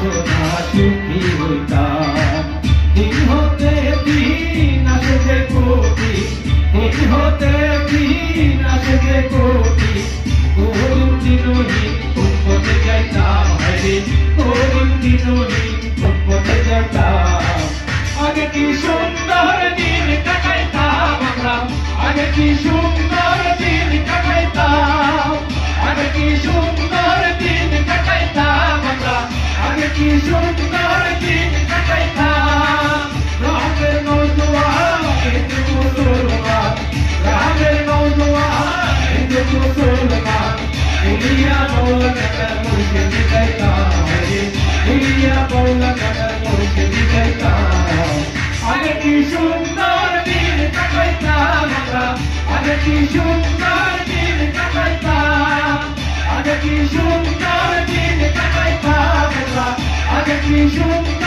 না সুখী হইতাম। দিন হতে দিন আসে যে কোটি, দিন হতে দিন আসে যে কোটি, কোন দিনহীন কোন পথে যাইতাম রে, কোন দিনহীন কোন পথে যাইতাম। আগে কি সুন্দর দিন কাটাইতাম আমরা, আগে কি সুন্দর দিন কাটাইতাম, আগে কি সুন্দর দিন কাটাইতাম আমরা, আগে কি সুন্দর দিন কাটাইতাম। রামের নৌজোয়ান হিন্দু মুসলমান, রামের নৌজোয়ান হিন্দু মুসলমান, উলিয়া মৌলানার মুর্শিদ গাইতাম রে, উলিয়া মৌলানার মুর্শিদ গাইতাম। আগে কি সুন্দর দিন কাটাইতাম আমরা, আগে কি সুন্দর দিন কাটাইতাম, আগে কি সুন্দর দিন কাটাইতাম আমরা, আগে কি সুন্দর